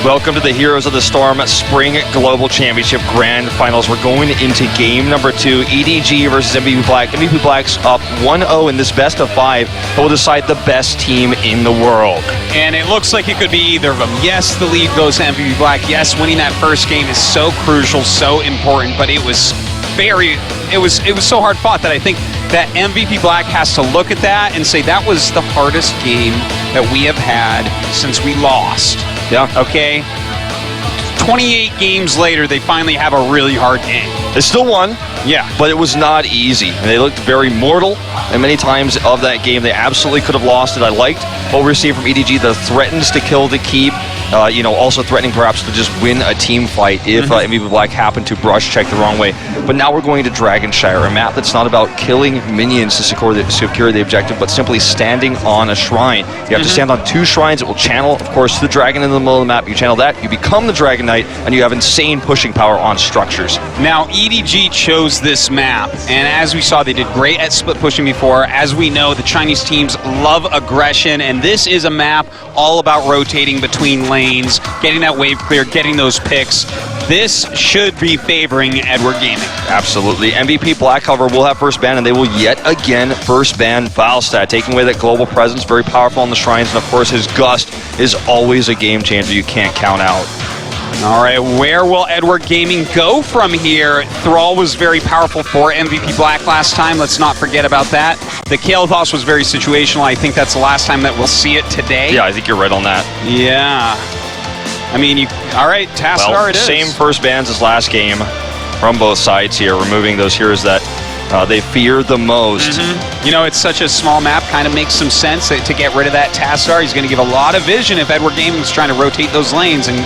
Welcome to the Heroes of the Storm Spring Global Championship Grand Finals. We're going into game number 2, EDG versus MVP Black. MVP Black's up 1-0 in this best of 5 that will decide the best team in the world. And it looks like it could be either of them. Yes, the lead goes to MVP Black. Yes, winning that first game is so crucial, so important, but it was so hard fought that I think that MVP Black has to look at that and say that was the hardest game that we have had since we lost. Yeah. Okay? 28 games later, they finally have a really hard game. They still won. Yeah. But it was not easy. They looked very mortal, and many times of that game, they absolutely could have lost it. I liked what we're seeing from EDG, the threatens to kill the keep, also threatening perhaps to just win a team fight if MVP Black happened to brush check the wrong way. But now we're going to Dragonshire, a map that's not about killing minions to secure the objective, but simply standing on a shrine. You have to stand on 2 shrines. It will channel, of course, the dragon in the middle of the map. You channel that, you become the Dragon Knight, and you have insane pushing power on structures. Now, EDG chose this map, and as we saw, they did great at split pushing before. As we know, the Chinese teams love aggression, and this is a map all about rotating between lanes, getting that wave clear, getting those picks. This should be favoring Edward Gaming. Absolutely. MVP Black, however, will have first ban, and they will yet again first ban Valstad, taking away that global presence, very powerful on the shrines, and of course his Gust is always a game changer you can't count out. All right, where will Edward Gaming go from here? Thrall was very powerful for MVP Black last time. Let's not forget about that. The Kael'thas was very situational. I think that's the last time that we'll see it today. Yeah, I think you're right on that. Yeah. I mean, all right, Tassadar it is. Same first bans as last game from both sides here, removing those heroes that they fear the most. You know, it's such a small map, kind of makes some sense to get rid of that Tassadar. He's going to give a lot of vision if Edward Gaming's trying to rotate those lanes and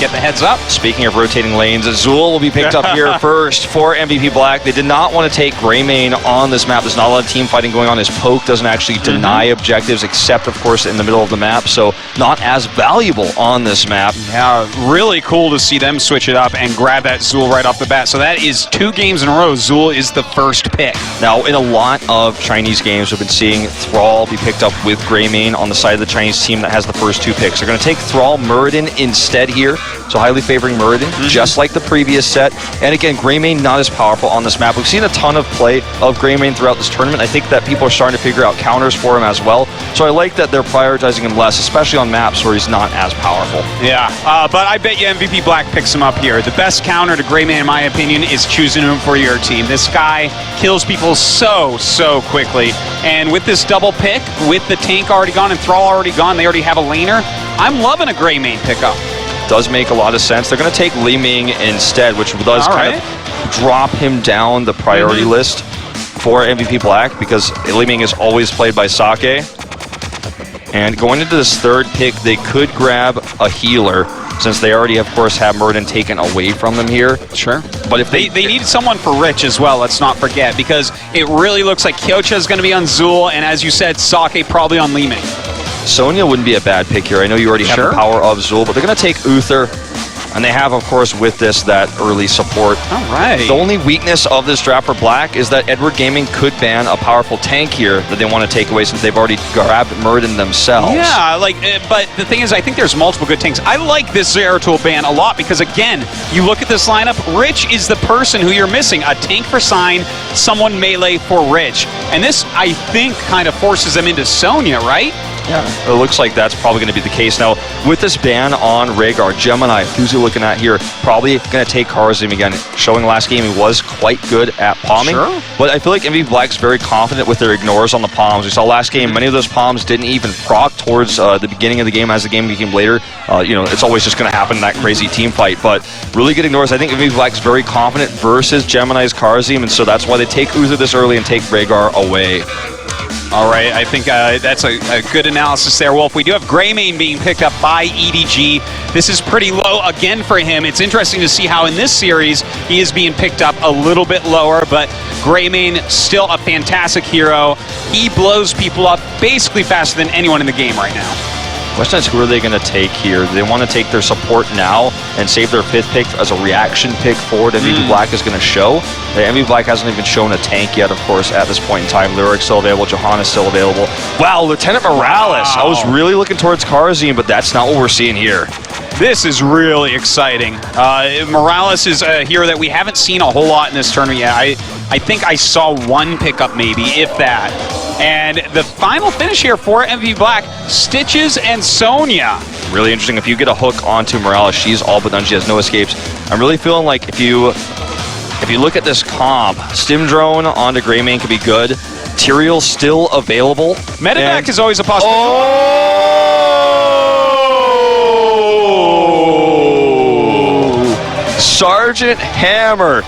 get the heads up. Speaking of rotating lanes, Azul will be picked up here first for MVP Black. They did not want to take Greymane on this map. There's not a lot of team fighting going on. His poke doesn't actually deny objectives, except, of course, in the middle of the map, so not as valuable on this map. Yeah, really cool to see them switch it up and grab that Zul right off the bat. So that is 2 games in a row. Zul is the first pick. Now, in a lot of Chinese games, we've been seeing Thrall be picked up with Greymane on the side of the Chinese team that has the first 2 picks. They're going to take Thrall Muradin instead here, so highly favoring Muradin, just like the previous set. And again, Greymane not as powerful on this map. We've seen a ton of play of Greymane throughout this tournament. I think that people are starting to figure out counters for him as well. So I like that they're prioritizing him less, especially on maps where he's not as powerful. Yeah, but I bet you MVP Black picks him up here. The best counter to Greymane, in my opinion, is choosing him for your team. This guy kills people so quickly. And with this double pick, with the tank already gone and Thrall already gone, they already have a laner. I'm loving a Greymane pickup. Does make a lot of sense. They're going to take Li Ming instead, which does kind of drop him down the priority list for MVP Black, because Li Ming is always played by Sake. And going into this third pick, they could grab a healer, since they already, of course, have Muradin taken away from them here. Sure. But if they need someone for Rich as well, let's not forget, because it really looks like Kyocha is going to be on Zul, and as you said, Sake probably on Li Ming. Sonya wouldn't be a bad pick here. I know you already have the power of Zul, but they're going to take Uther. And they have, of course, with this, that early support. All right. The only weakness of this draft for Black is that Edward Gaming could ban a powerful tank here that they want to take away, since they've already grabbed Muradin themselves. Yeah, but the thing is, I think there's multiple good tanks. I like this Zeratul ban a lot because, again, you look at this lineup, Rich is the person who you're missing. A tank for Sign, someone melee for Rich. And this, I think, kind of forces them into Sonya, right? Yeah, it looks like that's probably going to be the case. Now, with this ban on Rhaegar, Gemini, who's he looking at here? Probably going to take Kharazim again. Showing last game he was quite good at palming. Sure. But I feel like MVP Black's very confident with their ignores on the palms. We saw last game, many of those palms didn't even proc towards the beginning of the game. As the game became later, it's always just going to happen in that crazy team fight. But really good ignores. I think MVP Black's very confident versus Gemini's Kharazim, and so that's why they take Uther this early and take Rhaegar away. All right, I think that's a good analysis there, Wolf. We do have Greymane being picked up by EDG. This is pretty low again for him. It's interesting to see how in this series he is being picked up a little bit lower, but Greymane still a fantastic hero. He blows people up basically faster than anyone in the game right now. Question is, who are they going to take here? Do they want to take their support now and save their 5th pick as a reaction pick forward? MVP Black is going to show. MVP Black hasn't even shown a tank yet, of course, at this point in time. Lyric's still available. Johanna's still available. Wow, Lieutenant Morales. I was really looking towards Kharazim, but that's not what we're seeing here. This is really exciting. Morales is a hero that we haven't seen a whole lot in this tournament yet. I think I saw one pickup maybe, if that. And the final finish here for MVP Black, Stitches and Sonya. Really interesting. If you get a hook onto Morales, she's all but done. She has no escapes. I'm really feeling like if you look at this comp, Stim Drone onto Greymane could be good. Tyrael's still available. Medevac is always a possibility. Oh! Sergeant Hammer.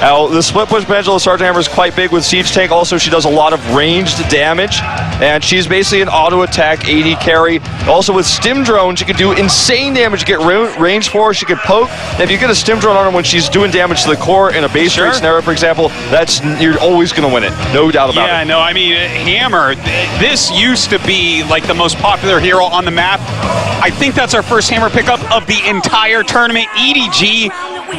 Now, the split push potential of Sergeant Hammer is quite big with Siege Tank. Also, she does a lot of ranged damage, and she's basically an auto attack AD carry. Also, with Stim Drone, she can do insane damage. You get range for her, she can poke. And if you get a Stim Drone on her when she's doing damage to the core in a base rate scenario, for example, you're always going to win it. No doubt about it. Yeah, no, I mean, Hammer, this used to be like the most popular hero on the map. I think that's our first Hammer pickup of the entire tournament. EDG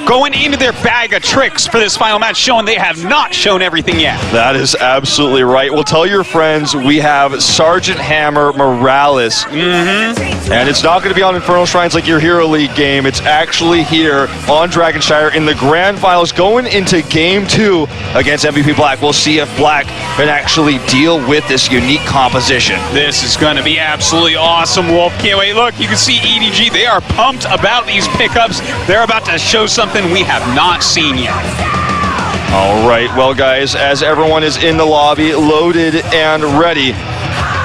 going into their bag of tricks for this final match, showing they have not shown everything yet. That is absolutely right. Well, tell your friends we have Sergeant Hammer Morales. And it's not going to be on Infernal Shrines like your Hero League game. It's actually here on Dragonshire in the Grand Finals going into Game 2 against MVP Black. We'll see if Black can actually deal with this unique composition. This is going to be absolutely awesome, Wolf. Can't wait. Look, you can see EDG. They are pumped about these pickups. They're about to show something we have not seen yet. All right, well, guys, as everyone is in the lobby, loaded and ready,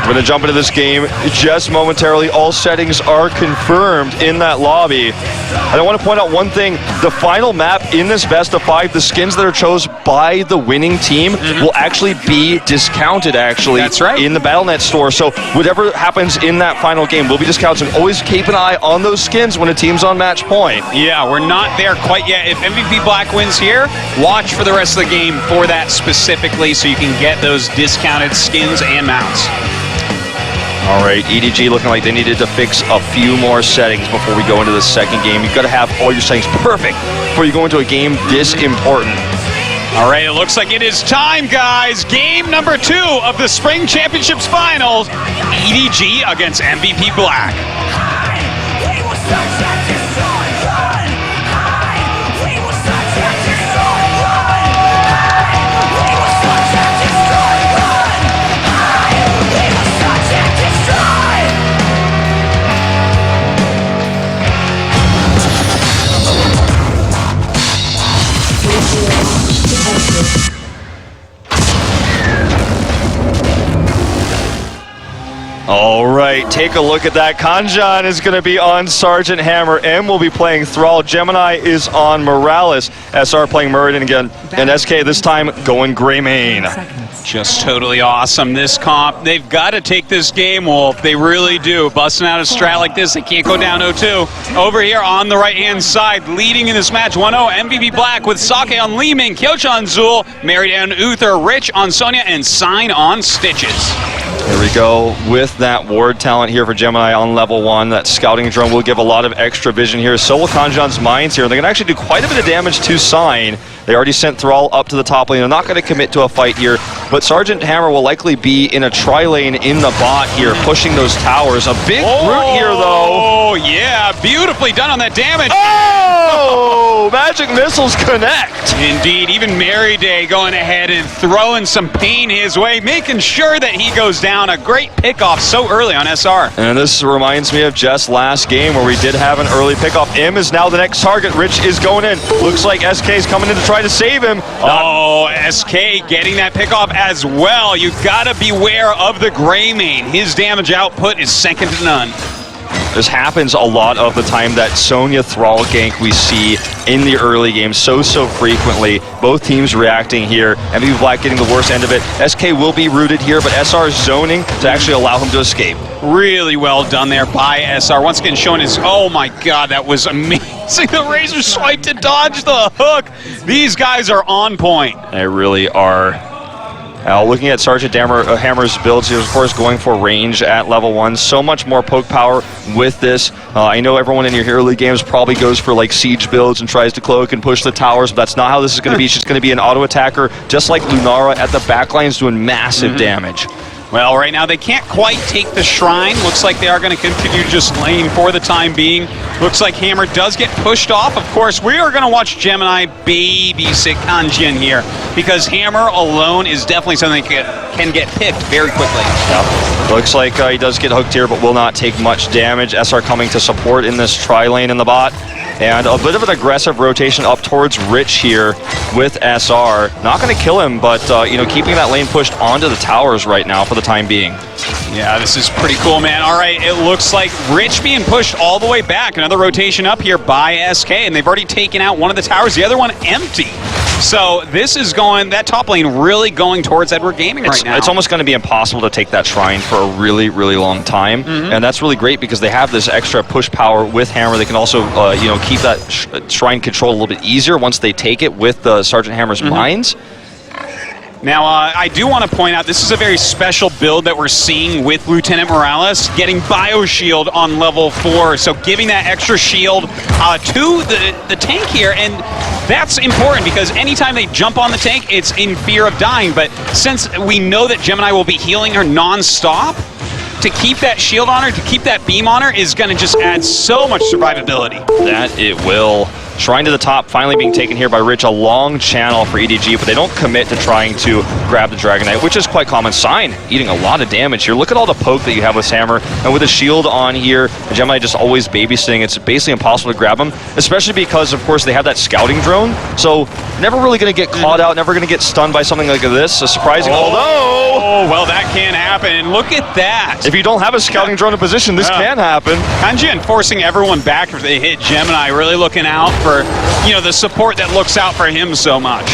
we're going to jump into this game just momentarily. All settings are confirmed in that lobby. And I want to point out one thing. The final map in this best of 5, the skins that are chosen by the winning team will actually be discounted, That's right. in the Battle.net store. So whatever happens in that final game will be discounted. So always keep an eye on those skins when a team's on match point. Yeah, we're not there quite yet. If MVP Black wins here, watch for the rest of the game for that specifically so you can get those discounted skins and mounts. All right, EDG looking like they needed to fix a few more settings before we go into the second game. You've got to have all your settings perfect before you go into a game this important. All right, it looks like it is time, guys. Game number 2 of the Spring Championships Finals. EDG against MVP Black. All right, take a look at that. Kanjan is going to be on Sergeant Hammer. M will be playing Thrall. Gemini is on Morales. SR playing Muradin again. And SK this time going Greymane. Just totally awesome. This comp, they've got to take this game, Wolf. They really do. Busting out a strat like this, they can't go down 0-2. Over here on the right-hand side, leading in this match, 1-0, MVP Black with Sake on Li Ming, Kyocha on Zul, Mary on Uther, Rich on Sonya, and Sign on Stitches. Here we go with that ward talent here for Gemini on level 1. That scouting drone will give a lot of extra vision here. So will Kanjan's mines here. They're going to actually do quite a bit of damage to Sign. They already sent Thrall up to the top lane. They're not going to commit to a fight here, but Sergeant Hammer will likely be in a tri-lane in the bot here, pushing those towers. A big root here, though. Oh, yeah, beautifully done on that damage. Oh, magic missiles connect. Indeed, even Mary Day going ahead and throwing some pain his way, making sure that he goes down. A great pickoff so early on SR. And this reminds me of just last game where we did have an early pickoff. M is now the next target. Rich is going in. Looks like SK is coming in to try to save him. Oh, SK getting that pickoff as well. You've got to beware of the Greymane. His damage output is second to none. This happens a lot of the time, that Sonya Thrall gank we see in the early game so frequently. Both teams reacting here. MVP Black getting the worst end of it. SK will be rooted here, but SR is zoning to actually allow him to escape. Really well done there by SR. Once again showing his, oh my god, that was amazing. The razor swipe to dodge the hook. These guys are on point. They really are. Looking at Sergeant Hammer's builds, he was, of course, going for range at level 1. So much more poke power with this. I know everyone in your Hero League games probably goes for like siege builds and tries to cloak and push the towers, but that's not how this is going to be. She's going to be an auto attacker, just like Lunara at the back lines, doing massive damage. Well, right now they can't quite take the shrine. Looks like they are going to continue just lane for the time being. Looks like Hammer does get pushed off. Of course, we are going to watch Gemini babysit Kanjin here because Hammer alone is definitely something that can get picked very quickly. Yep. Looks like he does get hooked here, but will not take much damage. SR coming to support in this tri-lane in the bot. And a bit of an aggressive rotation up towards Rich here with SR. Not going to kill him, but keeping that lane pushed onto the towers right now for the time being. Yeah, this is pretty cool, man. All right, it looks like Rich being pushed all the way back. Another rotation up here by SK, and they've already taken out one of the towers, the other one empty. So this is going, that top lane really going towards Edward Gaming right now. It's almost going to be impossible to take that shrine for a really, really long time. And that's really great because they have this extra push power with Hammer. They can also, keep that shrine control a little bit easier once they take it with the Sergeant Hammer's mines. Now, I do want to point out, this is a very special build that we're seeing with Lieutenant Morales, getting Bioshield on level 4, so giving that extra shield to the tank here, and that's important because anytime they jump on the tank, it's in fear of dying, but since we know that Gemini will be healing her non-stop, to keep that shield on her, to keep that beam on her, is going to just add so much survivability. That it will. Shrine to the top finally being taken here by Rich. A long channel for EDG, but they don't commit to trying to grab the Dragon Knight, which is quite common. Sign eating a lot of damage here. Look at all the poke that you have with Hammer, and with a shield on here, Gemini just always babysitting. It's basically impossible to grab him, especially because, of course, they have that scouting drone, so never really going to get caught out, never going to get stunned by something like this. So surprising, Oh, well, that can happen. Look at that. If you don't have a scouting drone in position, this can happen. Kanjin forcing everyone back if they hit Gemini, really looking out for, the support that looks out for him so much.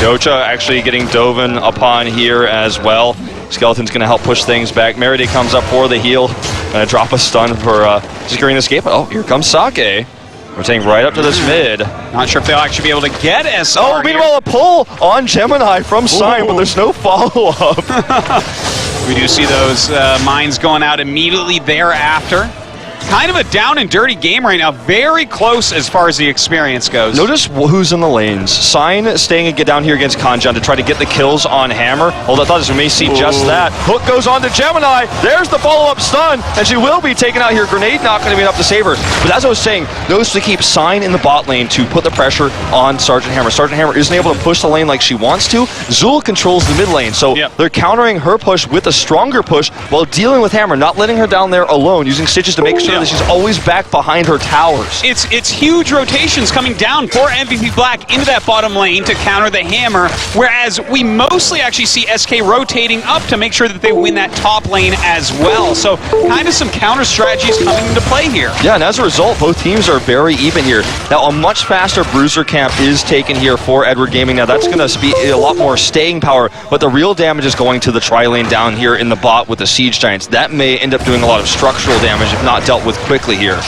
Docha actually getting Dovin upon here as well. Skeleton's going to help push things back. Meride comes up for the heal. Going to drop a stun for securing the escape. Oh, here comes Sake. Rotating right up to this mid. Not sure if they'll actually be able to get SR. Oh, meanwhile, a pull on Gemini from Sign, but there's no follow-up. We do see those mines going out immediately thereafter. Kind of a down and dirty game right now. Very close as far as the experience goes. Notice who's in the lanes. Sign staying and get down here against Kanjin to try to get the kills on Hammer. Hold on, thought we may see just that. Hook goes on to Gemini. There's the follow-up stun, and she will be taken out here. Grenade not going to be enough to save her. But as I was saying, notice to keep Sign in the bot lane to put the pressure on Sergeant Hammer. Sergeant Hammer isn't able to push the lane like she wants to. Zul controls the mid lane, so they're countering her push with a stronger push while dealing with Hammer, not letting her down there alone, using Stitches to make sure that she's always back behind her towers. It's huge rotations coming down for MVP Black into that bottom lane to counter the Hammer, whereas we mostly actually see SK rotating up to make sure that they win that top lane as well. So kind of some counter strategies coming into play here. Yeah, and as a result, both teams are very even here. Now, a much faster Bruiser camp is taken here for Edward Gaming. Now, that's going to be a lot more staying power, but the real damage is going to the tri-lane down here in the bot with the Siege Giants. That may end up doing a lot of structural damage if not dealt with quickly here.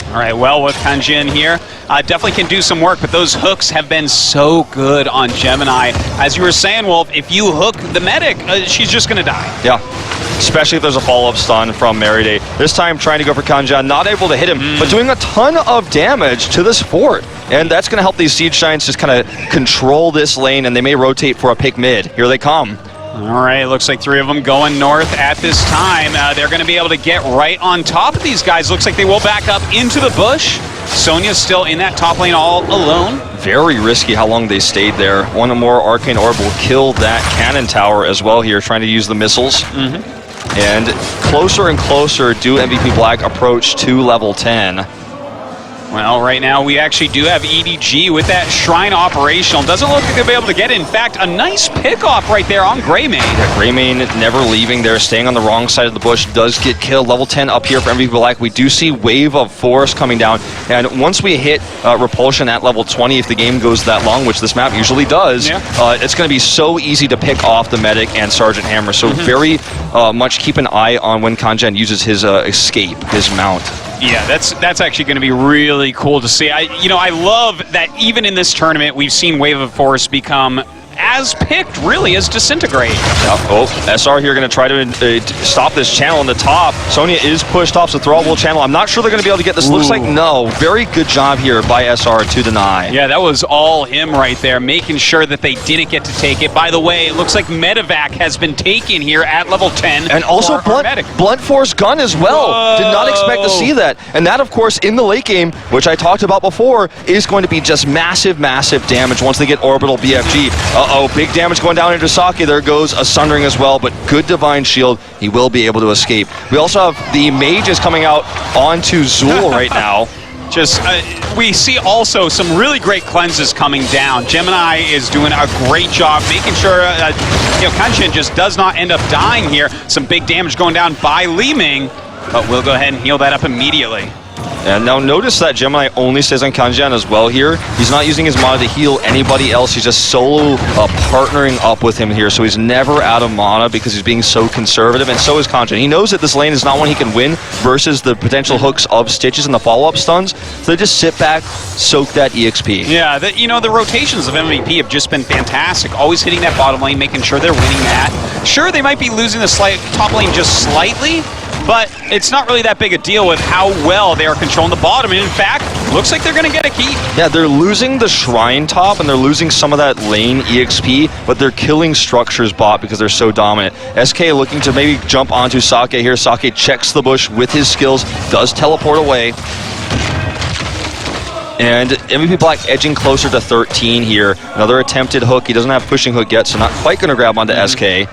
All right, well, with Kanjin here, definitely can do some work, but those hooks have been so good on Gemini. As you were saying, Wolf, if you hook the medic, she's just going to die. Yeah, especially if there's a follow-up stun from Meride. This time trying to go for Kanjin, not able to hit him, but doing a ton of damage to this fort. And that's going to help these Siege Giants just kind of control this lane, and they may rotate for a pick mid. Here they come. All right, looks like 3 of them going north at this time. They're going to be able to get right on top of these guys. Looks like they will back up into the bush. Sonya's still in that top lane all alone. Very risky how long they stayed there. One more Arcane Orb will kill that cannon tower as well here, trying to use the missiles. And closer and closer do MVP Black approach to level 10. Well, right now we actually do have EDG with that Shrine operational. Doesn't look like they'll be able to get it. In fact, a nice pickoff right there on Greymane. Yeah, Greymane never leaving there, staying on the wrong side of the bush, does get killed. Level 10 up here for MVP Black. We do see Wave of Force coming down, and once we hit Repulsion at level 20, if the game goes that long, which this map usually does, it's going to be so easy to pick off the Medic and Sergeant Hammer. So very much keep an eye on when Kanjin uses his escape, his mount. Yeah, that's actually going to be really cool to see. I love that even in this tournament, we've seen Wave of Force become as picked, really, as Disintegrate. SR here going to try to stop this channel on the top. Sonya is pushed off, so Thrall will channel. I'm not sure they're going to be able to get this. Looks like no. Very good job here by SR to deny. Yeah, that was all him right there, making sure that they didn't get to take it. By the way, it looks like Medivac has been taken here at level 10. And also blunt force gun as well. Whoa. Did not expect to see that. And that, of course, in the late game, which I talked about before, is going to be just massive, massive damage once they get orbital BFG. Big damage going down into Sake. There goes a Sundering as well, but good Divine Shield. He will be able to escape. We also have the mages coming out onto Zul right now. We see also some really great cleanses coming down. Gemini is doing a great job making sure Kanshin just does not end up dying here. Some big damage going down by Li Ming, but we'll go ahead and heal that up immediately. And now notice that Gemini only stays on Kanjian as well here. He's not using his mana to heal anybody else. He's just solo partnering up with him here. So he's never out of mana because he's being so conservative, and so is Kanjian. He knows that this lane is not one he can win versus the potential hooks of Stitches and the follow-up stuns. So they just sit back, soak that EXP. Yeah, the rotations of MVP have just been fantastic. Always hitting that bottom lane, making sure they're winning that. Sure, they might be losing the top lane just slightly, but it's not really that big a deal with how well they are controlling the bottom. And in fact, looks like they're going to get a keep. Yeah, they're losing the Shrine top and they're losing some of that lane EXP, but they're killing Structure's bot because they're so dominant. SK looking to maybe jump onto Sake here. Sake checks the bush with his skills, does teleport away. And MVP Black edging closer to 13 here. Another attempted hook. He doesn't have pushing hook yet, so not quite going to grab onto SK.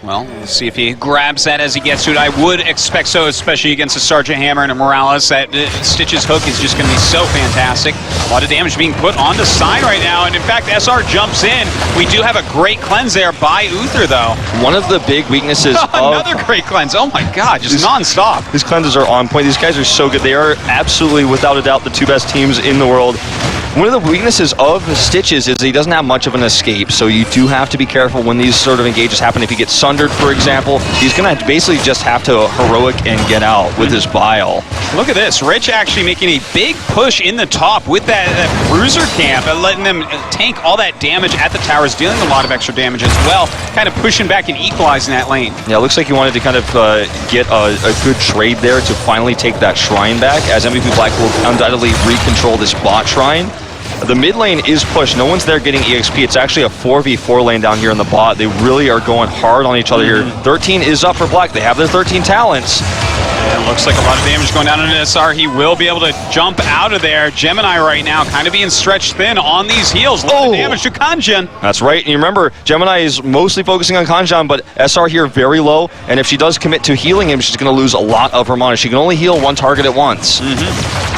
Well, we'll see if he grabs that as he gets to it. I would expect so, especially against a Sergeant Hammer and a Morales. That Stitch's hook is just going to be so fantastic. A lot of damage being put onto Sign right now, and in fact, SR jumps in. We do have a great cleanse there by Uther, though. One of the big weaknesses Another great cleanse. Oh my god, just non-stop. These cleanses are on point. These guys are so good. They are absolutely, without a doubt, the two best teams in the world. One of the weaknesses of Stitches is he doesn't have much of an escape, so you do have to be careful when these sort of engages happen. If he gets sundered, for example, he's going to basically just have to heroic and get out with his Bile. Look at this. Rich actually making a big push in the top with that bruiser camp, letting them tank all that damage at the towers, dealing a lot of extra damage as well, kind of pushing back and equalizing that lane. Yeah, it looks like he wanted to kind of get a good trade there to finally take that Shrine back, as MVP Black will undoubtedly recontrol this bot Shrine. The mid lane is pushed. No one's there getting EXP. It's actually a 4v4 lane down here in the bot. They really are going hard on each other here. 13 is up for Black. They have their 13 talents. It looks like a lot of damage going down on SR. He will be able to jump out of there. Gemini right now kind of being stretched thin on these heals. A lot of damage to Kanjian. That's right. And you remember, Gemini is mostly focusing on Kanjian, but SR here very low. And if she does commit to healing him, she's going to lose a lot of her mana. She can only heal one target at once.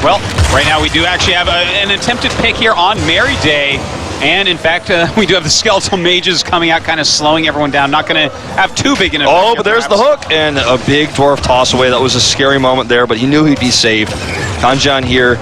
Well, right now we do actually have an attempted pick here on Mary Day. And in fact, we do have the Skeletal Mages coming out, kind of slowing everyone down. Not going to have too big an effect. Oh, but there's the hook and a big Dwarf toss away. That was a scary moment there, but he knew he'd be safe. Kanjian here,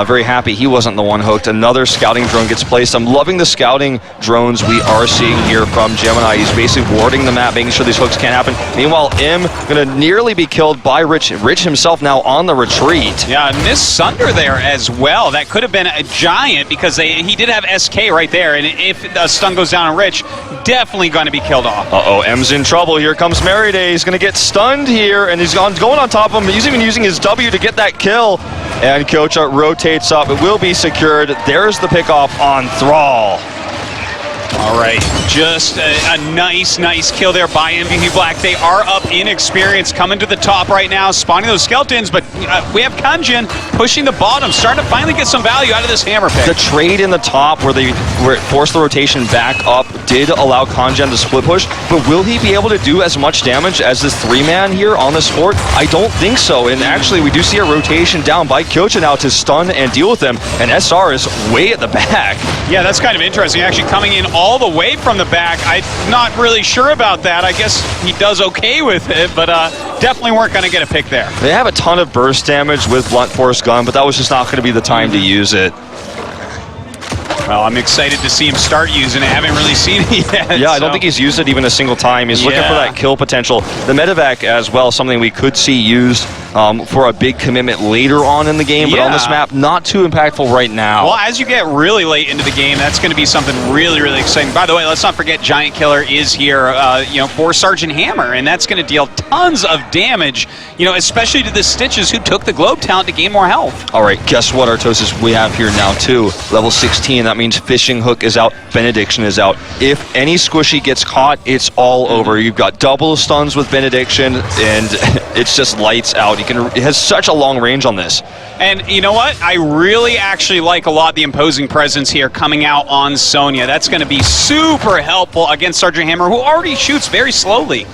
very happy he wasn't the one hooked. Another scouting drone gets placed. I'm loving the scouting drones we are seeing here from Gemini. He's basically warding the map, making sure these hooks can't happen. Meanwhile, M going to nearly be killed by Rich. Rich himself now on the retreat. Yeah, Miss Sunder there as well. That could have been a giant because he did have SK right there. And if a stun goes down on Rich, definitely going to be killed off. Uh-oh, M's in trouble. Here comes Mary Day. He's going to get stunned here, and he's going on top of him. He's even using his W to get that kill. And Kyocha rotates up. It will be secured. There's the pickoff on Thrall. All right, just a nice kill there by MVP Black. They are up in experience, coming to the top right now, spawning those skeletons, but we have Kanjian pushing the bottom, starting to finally get some value out of this hammer pick. The trade in the top where it forced the rotation back up did allow Kanjian to split push, but will he be able to do as much damage as this 3-man here on this fort? I don't think so, and actually we do see a rotation down by Kyocha now to stun and deal with them, and SR is way at the back. Yeah, that's kind of interesting, actually coming in all the way from the back. I'm not really sure about that. I guess he does okay with it, but definitely weren't going to get a pick there. They have a ton of burst damage with Blunt Force Gun, but that was just not going to be the time to use it. Well, I'm excited to see him start using it. I haven't really seen it yet. Yeah, I don't think he's used it even a single time. He's looking for that kill potential. The Medivac as well, something we could see used for a big commitment later on in the game, but on this map, not too impactful right now. Well, as you get really late into the game, that's going to be something really, really exciting. By the way, let's not forget Giant Killer is here, for Sergeant Hammer, and that's going to deal tons of damage, especially to the Stitches who took the Globe talent to gain more health. All right, guess what, Artosis? We have here now, too. Level 16, that means Fishing Hook is out, Benediction is out. If any Squishy gets caught, it's all over. You've got double stuns with Benediction, and it's just lights out. It has such a long range on this. And you know what? I really actually like a lot the imposing presence here coming out on Sonya. That's going to be super helpful against Sergeant Hammer, who already shoots very slowly.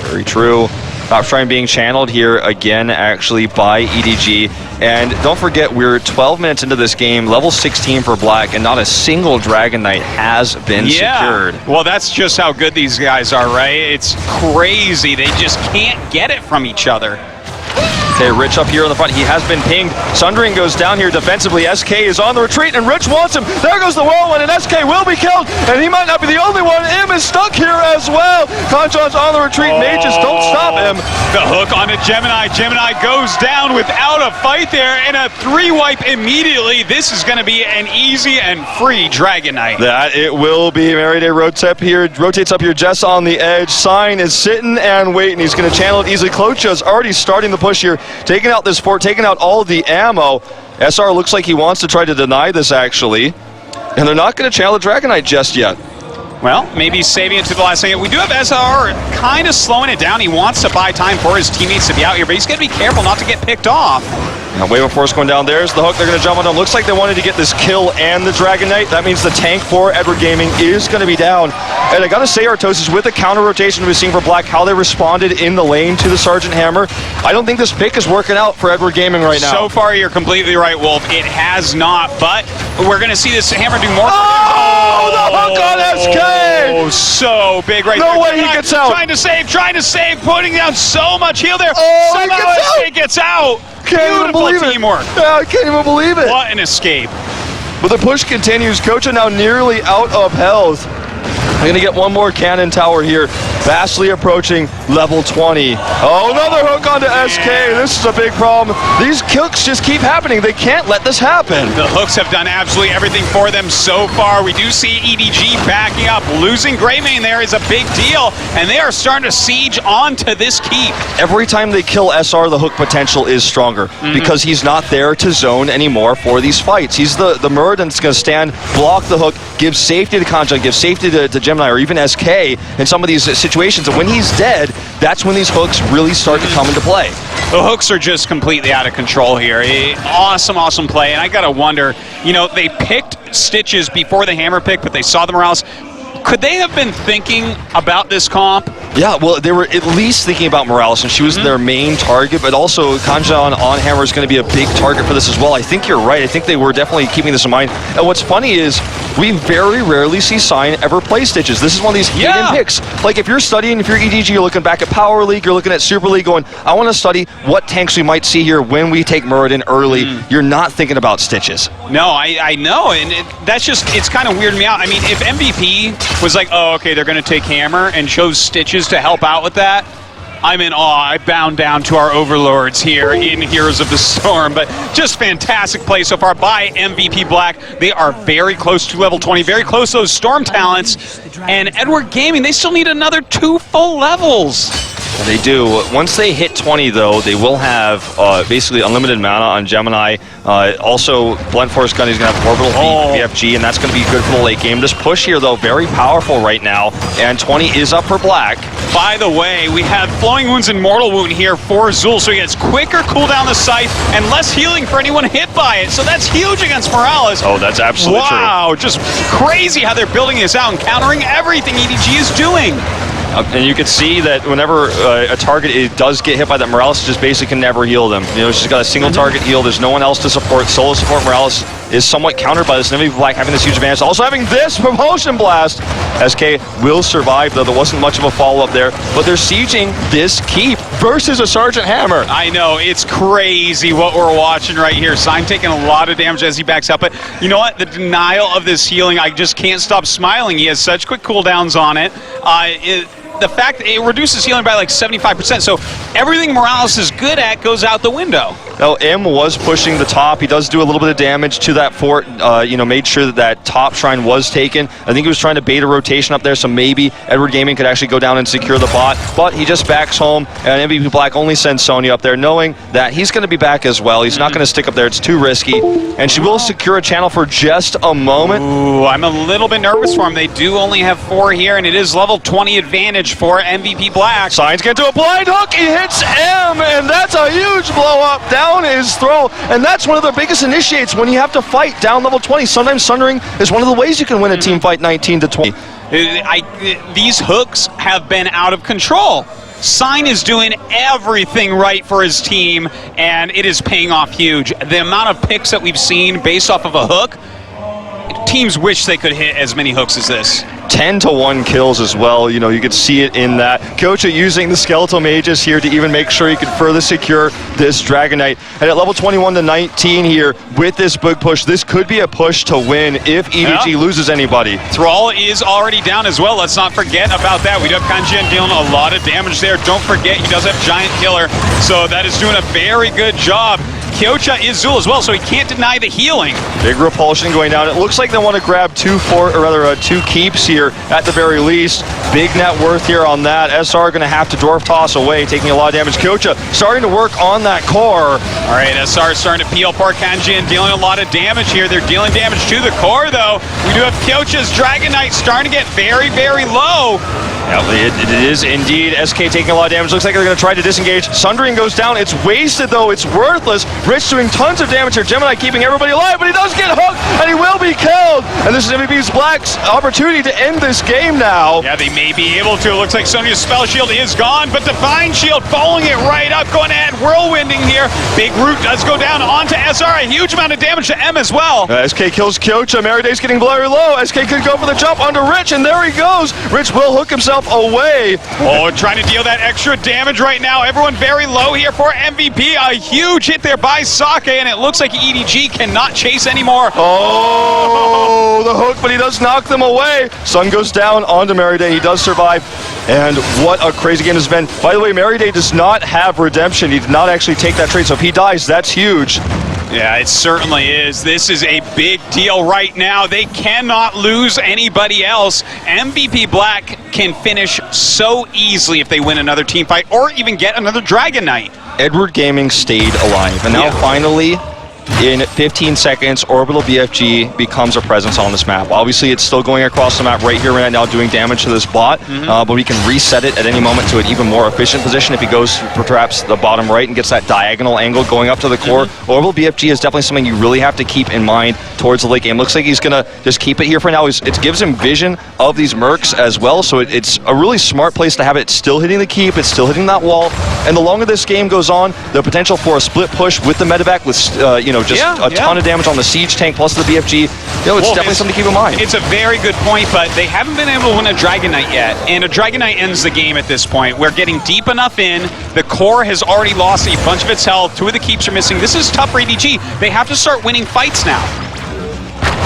Very true. Top Shrine being channeled here again, actually, by EDG. And don't forget, we're 12 minutes into this game, level 16 for Black, and not a single Dragon Knight has been secured. Well, that's just how good these guys are, right? It's crazy. They just can't get it from each other. Okay, Rich up here in the front. He has been pinged. Sundering goes down here defensively. SK is on the retreat, and Rich wants him. There goes the whirlwind, and SK will be killed, and he might not be the only one. Im is stuck here as well. Kanjon's on the retreat. Mages don't stop him. The hook onto Gemini. Gemini goes down without a fight there, and a 3-wipe immediately. This is going to be an easy and free Dragon Knight. That it will be. Meride rotates up here just on the edge. Sign is sitting and waiting. He's going to channel it easily. Klocha's already starting the push here. Taking out this fort, taking out all the ammo. SR looks like he wants to try to deny this, actually. And they're not going to channel the Dragon Knight just yet. Well, maybe saving it to the last second. We do have SR kind of slowing it down. He wants to buy time for his teammates to be out here, but he's going to be careful not to get picked off. Now, Wave of Force going down. There's the hook. They're going to jump on him. Looks like they wanted to get this kill and the Dragon Knight. That means the tank for Edward Gaming is going to be down. And I got to say, Artosis, with the counter rotation we've seen for Black, how they responded in the lane to the Sergeant Hammer, I don't think this pick is working out for Edward Gaming right now. So far, you're completely right, Wolf. It has not, but we're going to see this Hammer do more. Oh, the hook on SK! Oh, so big right there. No way he gets out. Trying to save, putting down so much heal there. Oh, somehow SK gets out. Can't even believe it. Teamwork. Yeah, I can't even believe it. What an escape. But the push continues. Kocha now nearly out of health. They're going to get one more cannon tower here. Vastly approaching level 20. Oh, another hook onto SK. This is a big problem. These hooks just keep happening. They can't let this happen. The hooks have done absolutely everything for them so far. We do see EDG backing up. Losing Greymane there is a big deal, and they are starting to siege onto this keep. Every time they kill SR, the hook potential is stronger because he's not there to zone anymore for these fights. He's the Muradin that's going to stand, block the hook, give safety to Kanjon, give safety to Gemini or even SK in some of these situations. And when he's dead, that's when these hooks really start to come into play. The hooks are just completely out of control here. Awesome, awesome play. And I got to wonder, they picked Stitches before the Hammer pick, but they saw the Morales. Could they have been thinking about this comp? Yeah, well, they were at least thinking about Morales, and she was their main target, but also Kanjon on Hammer is going to be a big target for this as well. I think you're right. I think they were definitely keeping this in mind. And what's funny is we very rarely see Sign ever play Stitches. This is one of these hidden picks. Like, if you're studying, if you're EDG, you're looking back at Power League, you're looking at Super League going, I want to study what tanks we might see here when we take Muradin early. You're not thinking about Stitches. No, I know, and it's kind of weirding me out. I mean, if MVP was like, oh, okay, they're going to take Hammer and chose Stitches to help out with that, I'm in awe. I bound down to our overlords here in Heroes of the Storm, but just fantastic play so far by MVP Black. They are very close to level 20, very close to those Storm talents, and Edward Gaming, they still need another 2 full levels. They do. Once they hit 20, though, they will have basically unlimited mana on Gemini. Also, Blunt Force Gun is going to have Orbital BFG, and that's going to be good for the late game. This push here, though, very powerful right now, and 20 is up for Black. By the way, we have Flowing Wounds and Mortal Wound here for Zul, so he gets quicker cooldown the Scythe and less healing for anyone hit by it. So that's huge against Morales. Oh, that's absolutely true. Wow, just crazy how they're building this out and countering everything EDG is doing. And you can see that whenever a target does get hit by that, Morales just basically can never heal them. She's got a single target heal. There's no one else to support. Solo support Morales is somewhat countered by this. MVP Black having this huge advantage. Also having this Propulsion Blast. SK will survive, though. There wasn't much of a follow-up there. But they're sieging this keep versus a Sergeant Hammer. I know. It's crazy what we're watching right here. Sign taking a lot of damage as he backs up. But you know what? The denial of this healing, I just can't stop smiling. He has such quick cooldowns on it. the fact that it reduces healing by like 75%. So everything Morales is good at goes out the window. Now, M was pushing the top. He does do a little bit of damage to that fort, made sure that top shrine was taken. I think he was trying to bait a rotation up there, so maybe Edward Gaming could actually go down and secure the bot. But he just backs home, and MVP Black only sends Sonya up there, knowing that he's going to be back as well. He's not going to stick up there. It's too risky. And she will secure a channel for just a moment. Ooh, I'm a little bit nervous for him. They do only have 4 here, and it is level 20 advantage for MVP Black. Signs get to a blind hook. He hits M, and that's a huge blow up down his throw. And that's one of the biggest initiates when you have to fight down level 20. Sometimes Sundering is one of the ways you can win a team fight 19 to 20. These hooks have been out of control. Sign is doing everything right for his team, and it is paying off huge. The amount of picks that we've seen based off of a hook, teams wish they could hit as many hooks as this. 10-to-1 kills as well. You could see it in that. Kyocha using the Skeletal Mages here to even make sure he could further secure this Dragon Knight. And at level 21 to 19 here with this big push, this could be a push to win if EDG loses anybody. Thrall is already down as well. Let's not forget about that. We do have Kanjian dealing a lot of damage there. Don't forget, he does have Giant Killer, so that is doing a very good job. Kyocha is Zul as well, so he can't deny the healing. Big repulsion going down. It looks like they want to grab 2 keeps here at the very least. Big net worth here on that. SR going to have to dwarf toss away, taking a lot of damage. Kyocha starting to work on that core. All right, SR starting to peel poor Kanjian, dealing a lot of damage here. They're dealing damage to the core, though. We do have Kyocha's Dragon Knight starting to get very, very low. Yeah, it is indeed. SK taking a lot of damage. Looks like they're going to try to disengage. Sundering goes down. It's wasted, though. It's worthless. Rich doing tons of damage here. Gemini keeping everybody alive, but he does get hooked, and he will be killed. And this is MVP Black's opportunity to end this game now. Yeah, they may be able to. It looks like Sonya's spell shield is gone, but Divine Shield following it right up, going ahead, whirlwinding here. Big Root does go down onto SR. A huge amount of damage to M as well. SK kills Kyocha. Mariday's getting very low. SK could go for the jump onto Rich, and there he goes. Rich will hook himself away. Oh, trying to deal that extra damage right now. Everyone very low here for MVP. A huge hit there by Sake, and it looks like EDG cannot chase anymore. Oh, the hook, but he does knock them away. Sun goes down onto Mariday. He does survive. And what a crazy game this has been. By the way, Mariday does not have redemption. He did not actually take that trade, so if he dies, that's huge. Yeah, it certainly is. This is a big deal right now. They cannot lose anybody else. MVP Black can finish so easily if they win another team fight or even get another Dragon Knight. Edward Gaming stayed alive, and now finally, in 15 seconds, Orbital BFG becomes a presence on this map. Obviously, it's still going across the map right here, right now, doing damage to this bot, but we can reset it at any moment to an even more efficient position if he goes for perhaps the bottom right and gets that diagonal angle going up to the core. Orbital BFG is definitely something you really have to keep in mind towards the late game. Looks like he's going to just keep it here for now. It gives him vision of these mercs as well, so it's a really smart place to have it. It's still hitting the keep, it's still hitting that wall, and the longer this game goes on, the potential for a split push with the medevac with, a ton of damage on the siege tank plus the BFG. It's definitely something to keep in mind. It's a very good point, but they haven't been able to win a Dragon Knight yet, and a Dragon Knight ends the game at this point. We're getting deep enough in. The core has already lost a bunch of its health. 2 of the keeps are missing. This is tough for EDG. They have to start winning fights now.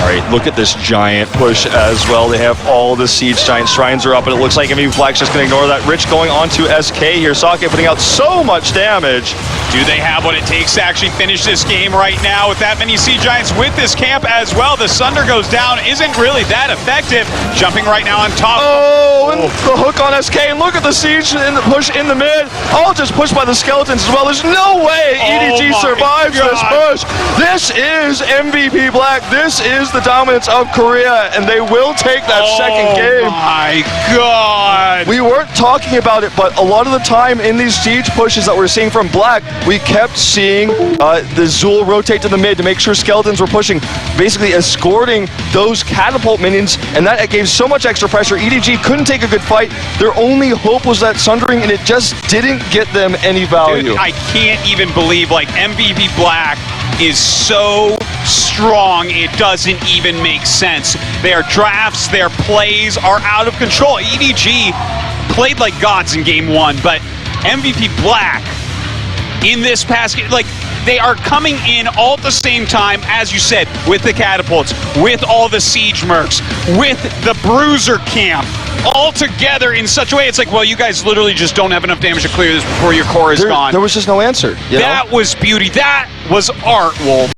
All right, look at this giant push as well. They have all the siege giant shrines are up, and it looks like MVP Black's just going to ignore that. Rich going on to SK here. Sake putting out so much damage. Do they have what it takes to actually finish this game right now with that many siege giants with this camp as well? The Sunder goes down, isn't really that effective. Jumping right now on top. Oh, and the hook on SK, and look at the siege and the push in the mid. All just pushed by the skeletons as well. There's no way EDG survives this push. This is MVP Black. This is the dominance of Korea, and they will take that second game. Oh my God. We weren't talking about it, but a lot of the time in these siege pushes that we're seeing from Black, we kept seeing the Zul rotate to the mid to make sure skeletons were pushing, basically escorting those catapult minions, and that gave so much extra pressure. EDG couldn't take a good fight. Their only hope was that Sundering, and it just didn't get them any value. Dude, I can't even believe, like, MVP Black is so strong, it doesn't even make sense. Their drafts, their plays are out of control. EDG played like gods in game 1, but MVP Black in this past game, like, they are coming in all at the same time, as you said, with the catapults, with all the siege mercs, with the bruiser camp, all together in such a way. It's like, well, you guys literally just don't have enough damage to clear this before your core is gone. There was just no answer. You know? That was beauty. That was art, Wolf.